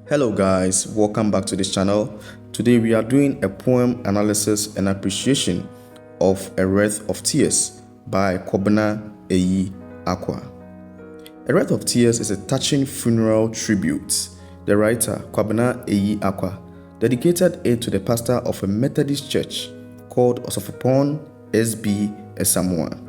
Hello guys, welcome back to this channel. Today we are doing a poem analysis and appreciation of A Wreath of Tears by Kobena Eyi Acquah. A Wreath of Tears is a touching funeral tribute. The writer, Kobena Eyi Acquah, dedicated it to the pastor of a Methodist church called Osofopon S.B Esamuah.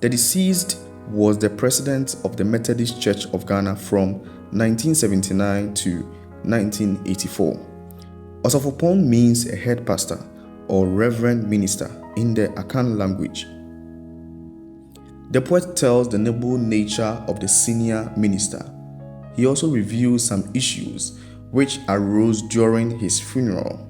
The deceased was the president of the Methodist Church of Ghana from 1979 to 1984. Osofopon means a head pastor or reverend minister in the Akan language. The poet tells the noble nature of the senior minister. He also reveals some issues which arose during his funeral.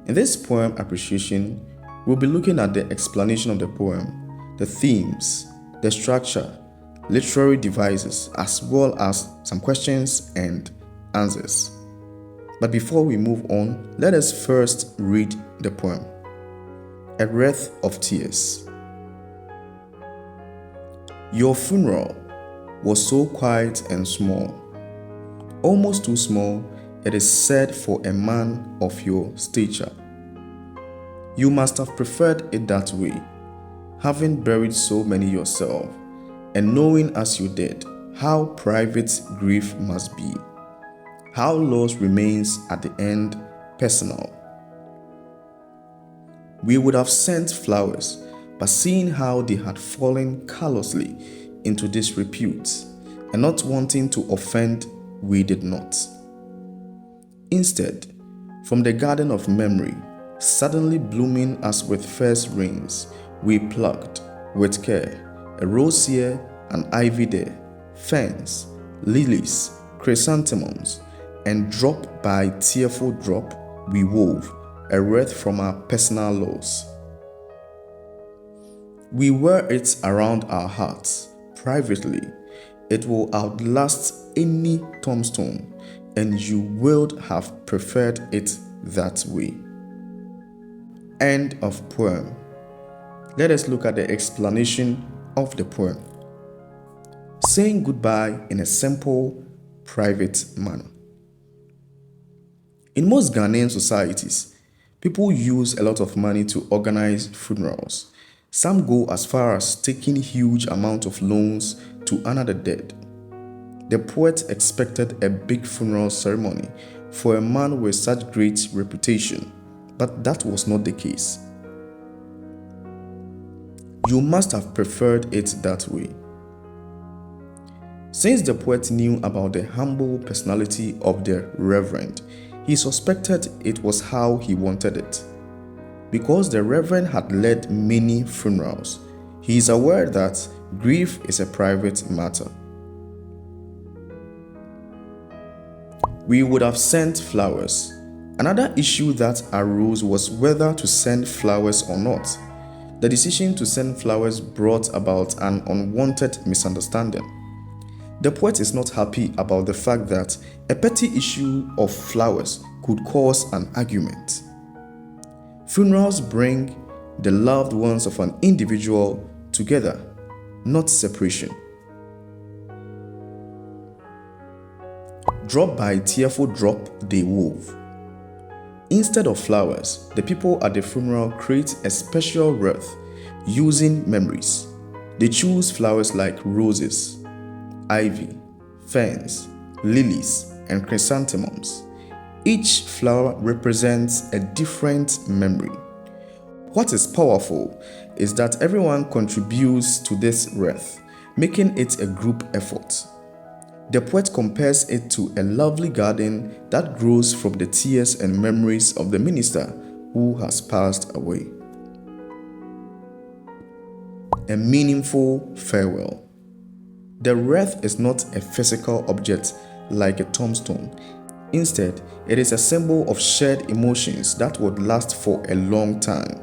In this poem appreciation, we'll be looking at the explanation of the poem, the themes, the structure, literary devices, as well as some questions and answers. But before we move on, let us first read the poem. A Wreath of Tears. Your funeral was so quiet and small, almost too small, it is said, for a man of your stature. You must have preferred it that way, having buried so many yourself, and knowing as you did how private grief must be, how loss remains at the end personal. We would have sent flowers, but seeing how they had fallen callously into disrepute, and not wanting to offend, we did not. Instead, from the garden of memory, suddenly blooming as with first rains, we plucked, with care, a rose here, an ivy there, ferns, lilies, chrysanthemums, and drop by tearful drop, we wove a wreath from our personal loss. We wear it around our hearts, privately. It will outlast any tombstone, and you would have preferred it that way. End of poem. Let us look at the explanation of the poem. Saying goodbye in a simple, private manner. In most Ghanaian societies, people use a lot of money to organize funerals. Some go as far as taking huge amounts of loans to honor the dead. The poet expected a big funeral ceremony for a man with such great reputation, but that was not the case. You must have preferred it that way. Since the poet knew about the humble personality of the reverend, he suspected it was how he wanted it. Because the reverend had led many funerals, he is aware that grief is a private matter. We would have sent flowers. Another issue that arose was whether to send flowers or not. The decision to send flowers brought about an unwanted misunderstanding. The poet is not happy about the fact that a petty issue of flowers could cause an argument. Funerals bring the loved ones of an individual together, not separation. Drop by tearful drop they wove. Instead of flowers, the people at the funeral create a special wreath using memories. They choose flowers like roses, ivy, ferns, lilies, and chrysanthemums. Each flower represents a different memory. What is powerful is that everyone contributes to this wreath, making it a group effort. The poet compares it to a lovely garden that grows from the tears and memories of the minister who has passed away. A meaningful farewell. The wreath is not a physical object like a tombstone. Instead, it is a symbol of shared emotions that would last for a long time.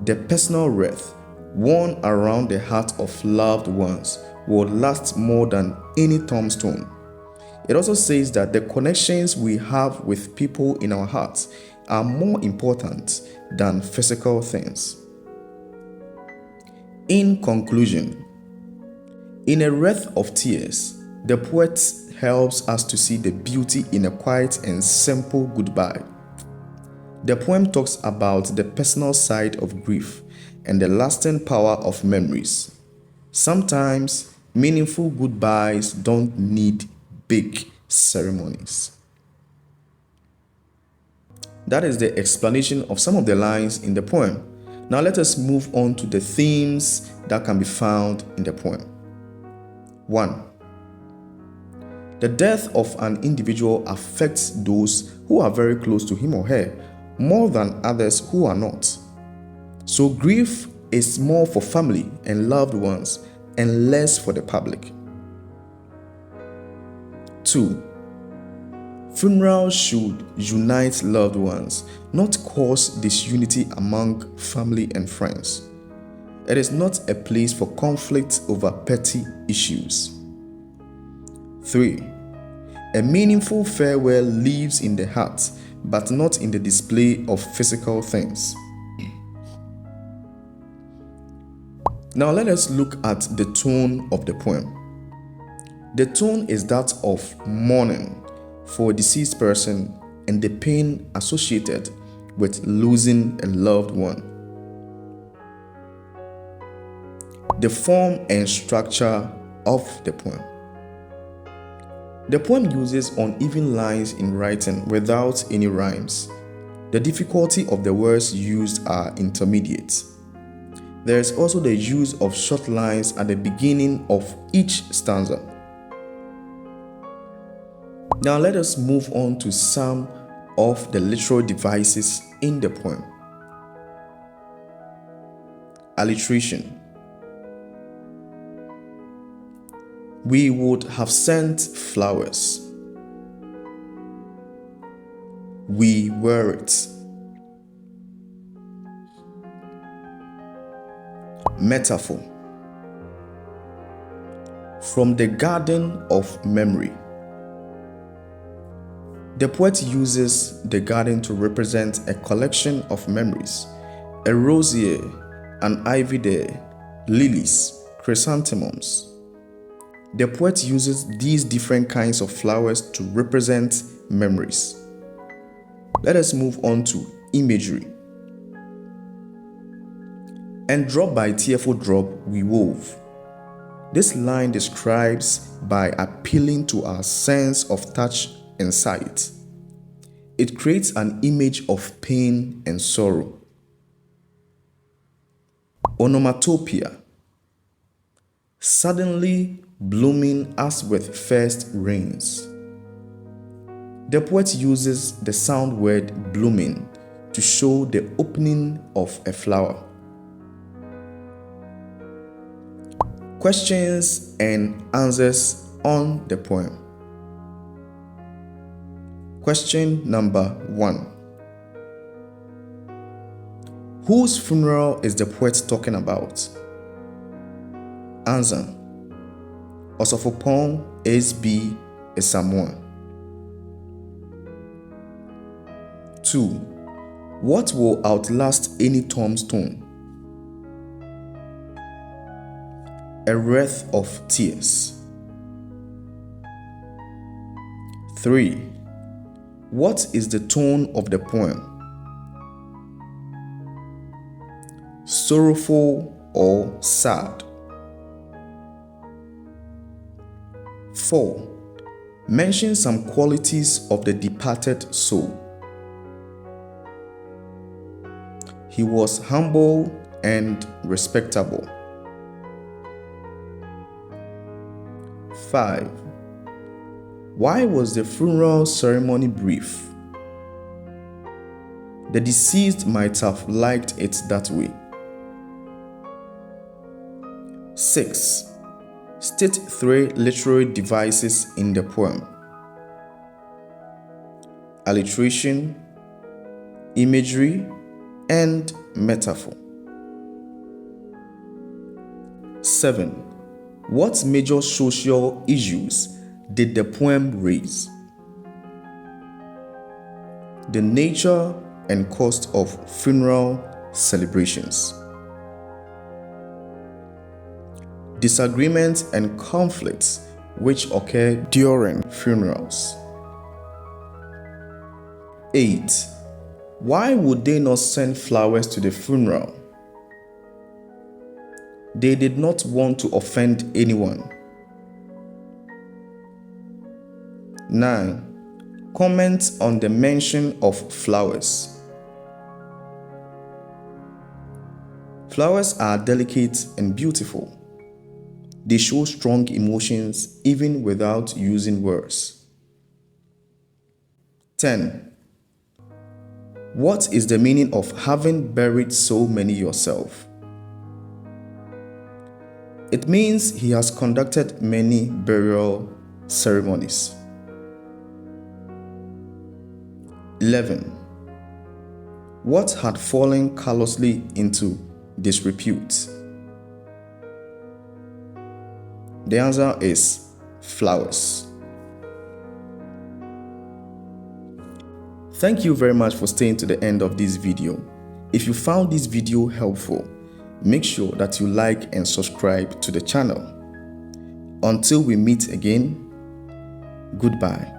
The personal wreath, worn around the heart of loved ones, will last more than any tombstone. It also says that the connections we have with people in our hearts are more important than physical things. In conclusion, in A Wreath of Tears, the poet helps us to see the beauty in a quiet and simple goodbye. The poem talks about the personal side of grief and the lasting power of memories. Sometimes meaningful goodbyes don't need big ceremonies. That is the explanation of some of the lines in the poem. Now let us move on to the themes that can be found in the poem. 1. The death of an individual affects those who are very close to him or her more than others who are not. So grief is more for family and loved ones and less for the public. 2. Funerals should unite loved ones, not cause disunity among family and friends. It is not a place for conflict over petty issues. 3. A meaningful farewell lives in the heart, but not in the display of physical things. Now let us look at the tone of the poem. The tone is that of mourning for a deceased person and the pain associated with losing a loved one. The form and structure of the poem. The poem uses uneven lines in writing without any rhymes. The difficulty of the words used are intermediate. There is also the use of short lines at the beginning of each stanza. Now let us move on to some of the literary devices in the poem. Alliteration. We would have sent flowers. We were it. Metaphor. From the garden of memory. The poet uses the garden to represent a collection of memories. A rose here, an ivy there, lilies, chrysanthemums. The poet uses these different kinds of flowers to represent memories. Let us move on to imagery. And drop by tearful drop we wove. This line describes by appealing to our sense of touch and sight. It creates an image of pain and sorrow. Onomatopoeia. Suddenly blooming as with first rains. The poet uses the sound word blooming to show the opening of a flower. Questions and answers on the poem. Question number 1. Whose funeral is the poet talking about? Answer. Osofopon S.B Esamuah. 2. What will outlast any tombstone? A wreath of tears. 3. What is the tone of the poem? Sorrowful or sad? 4. Mention some qualities of the departed soul. He was humble and respectable. 5. Why was the funeral ceremony brief? The deceased might have liked it that way. 6. State 3 literary devices in the poem. Alliteration, imagery, and metaphor. 7. What major social issues did the poem raise? The nature and cost of funeral celebrations. Disagreements and conflicts which occur during funerals. 8. Why would they not send flowers to the funeral? They did not want to offend anyone. 9. Comment on the mention of flowers. Flowers are delicate and beautiful. They show strong emotions even without using words. 10. What is the meaning of having buried so many yourself? It means he has conducted many burial ceremonies. 11. What had fallen callously into disrepute? The answer is flowers. Thank you very much for staying to the end of this video. If you found this video helpful, make sure that you like and subscribe to the channel. Until we meet again, goodbye.